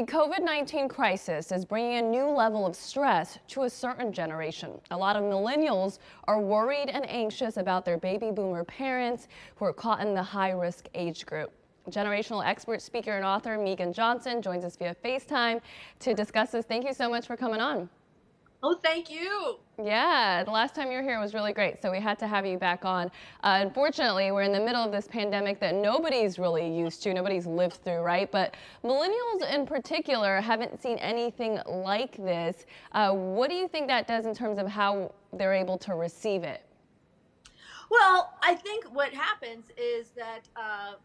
COVID-19 crisis is bringing a new level of stress to a certain generation. A lot of millennials are worried and anxious about their baby boomer parents who are caught in the high-risk age group. Generational expert, speaker, and author Meagan Johnson joins us via FaceTime to discuss this. Thank you so much for coming on. Oh, thank you. Yeah, the last time you were here was really great, so we had to have you back on. Unfortunately, we're in the middle of this pandemic that nobody's really used to, nobody's lived through, right? But millennials in particular haven't seen anything like this. What do you think that does in terms of how they're able to receive it? Well, I think what happens is that,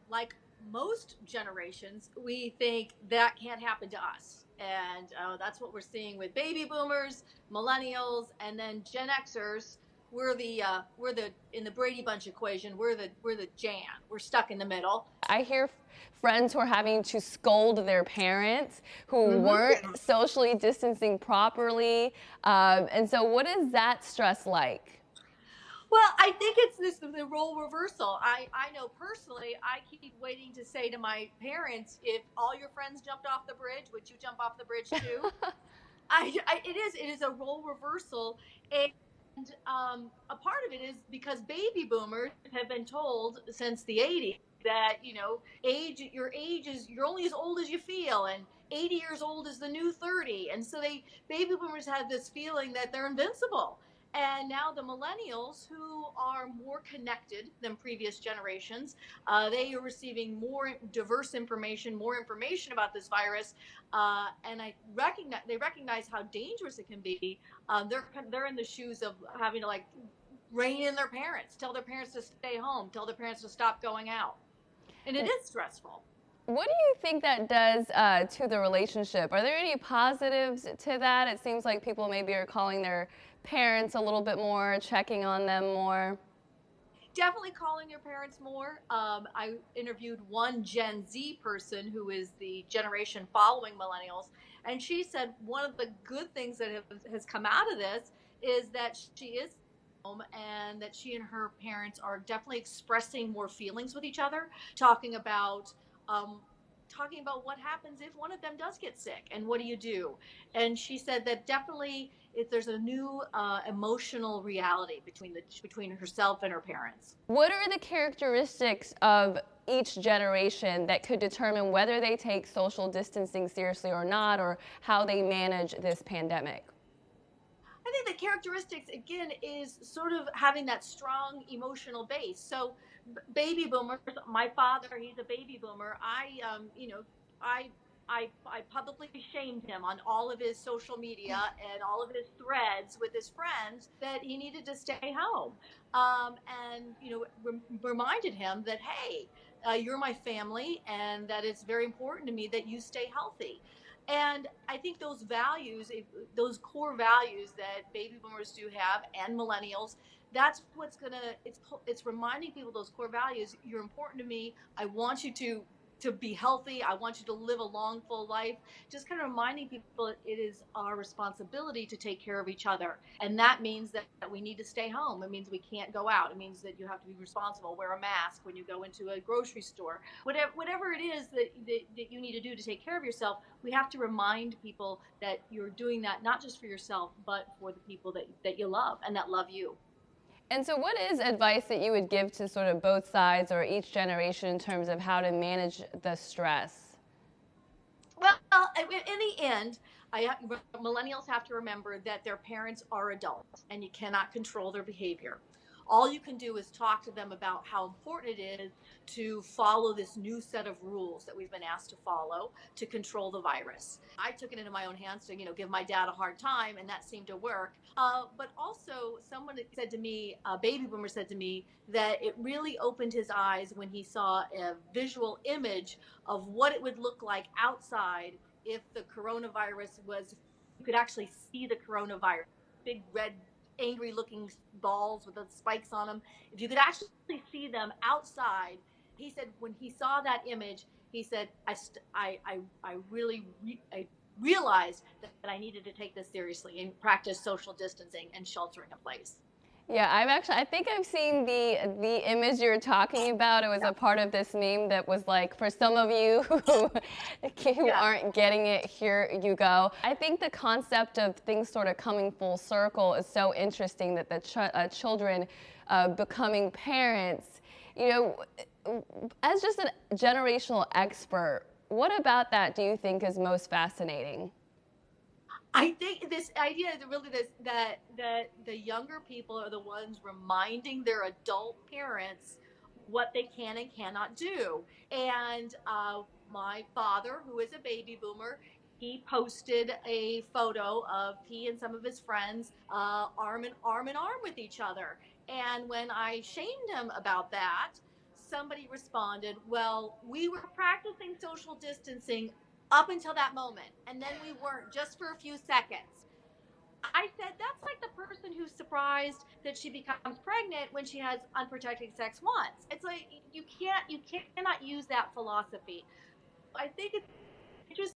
like most generations, we think that can't happen to us. And that's what we're seeing with baby boomers, millennials, and then Gen Xers. We're the in the Brady Bunch equation. We're the Jan. We're stuck in the middle. I hear friends who are having to scold their parents who hmm weren't socially distancing properly. And so what is that stress like? Well, I think it's the role reversal. I know personally, I keep waiting to say to my parents, if all your friends jumped off the bridge, would you jump off the bridge too? It is a role reversal, and a part of it is because baby boomers have been told since the '80s that your age is you're only as old as you feel, and 80 years old is the new 30, and so baby boomers have this feeling that they're invincible. And now the millennials, who are more connected than previous generations, they are receiving more diverse information, more information about this virus, and they recognize how dangerous it can be. They're in the shoes of having to rein in their parents, tell their parents to stay home, tell their parents to stop going out, and it is stressful. What do you think that does to the relationship? Are there any positives to that? It seems like people maybe are calling their parents a little bit more, checking on them more. Definitely calling your parents more. I interviewed one Gen Z person who is the generation following millennials, and she said one of the good things that has come out of this is that she is home, and that she and her parents are definitely expressing more feelings with each other, talking about um, talking about what happens if one of them does get sick and what do you do. And she said that definitely if there's a new emotional reality between herself and her parents. What are the characteristics of each generation that could determine whether they take social distancing seriously or not, or how they manage this pandemic? I think the characteristics again is sort of having that strong emotional base. So baby boomers, my father, he's a baby boomer. I I publicly shamed him on all of his social media and all of his threads with his friends that he needed to stay home, and reminded him that, hey, you're my family, and that it's very important to me that you stay healthy. And I think those values, those core values that baby boomers do have, and millennials, that's what's gonna. It's reminding people those core values. You're important to me. I want you to be healthy. I want you to live a long, full life. Just kind of reminding people it is our responsibility to take care of each other, and that means that we need to stay home. It means we can't go out. It means that you have to be responsible. Wear a mask when you go into a grocery store. Whatever it is that you need to do to take care of yourself, we have to remind people that you're doing that not just for yourself, but for the people that you love and that love you. And so what is advice that you would give to sort of both sides or each generation in terms of how to manage the stress? Well, in the end, millennials have to remember that their parents are adults and you cannot control their behavior. All you can do is talk to them about how important it is to follow this new set of rules that we've been asked to follow to control the virus. I took it into my own hands to, give my dad a hard time, and that seemed to work. But also, someone said to me, a baby boomer said to me, that it really opened his eyes when he saw a visual image of what it would look like outside if the coronavirus was, you could actually see the coronavirus, big red angry looking balls with the spikes on them. If you could actually see them outside, he said when he saw that image, he said, I really I realized that I needed to take this seriously and practice social distancing and sheltering in place. Yeah, I think I've seen the image you're talking about. It was Yeah. a part of this meme that was like, for some of you who Yeah. aren't getting it, here you go. I think the concept of things sort of coming full circle is so interesting, that the children becoming parents. You know, as just a generational expert, what about that do you think is most fascinating? I think this idea is really this that the younger people are the ones reminding their adult parents what they can and cannot do. And my father, who is a baby boomer, he posted a photo of he and some of his friends arm in arm with each other. And when I shamed him about that, somebody responded, "Well, we were practicing social distancing up until that moment, and then we weren't, just for a few seconds." I said, that's like the person who's surprised that she becomes pregnant when she has unprotected sex once. It's like you cannot use that philosophy. I think it's just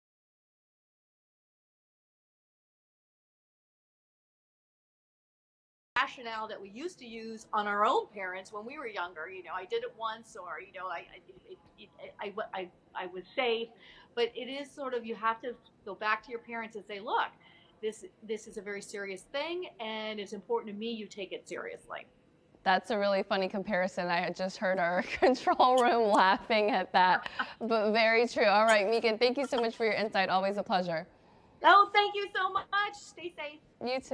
rationale that we used to use on our own parents when we were younger. I did it once, or I was safe. But it is sort of, you have to go back to your parents and say, look, this is a very serious thing, and it's important to me you take it seriously. That's a really funny comparison. I had just heard our control room laughing at that, but very true. All right, Meagan, thank you so much for your insight. Always a pleasure. Oh, thank you so much. Stay safe. You too.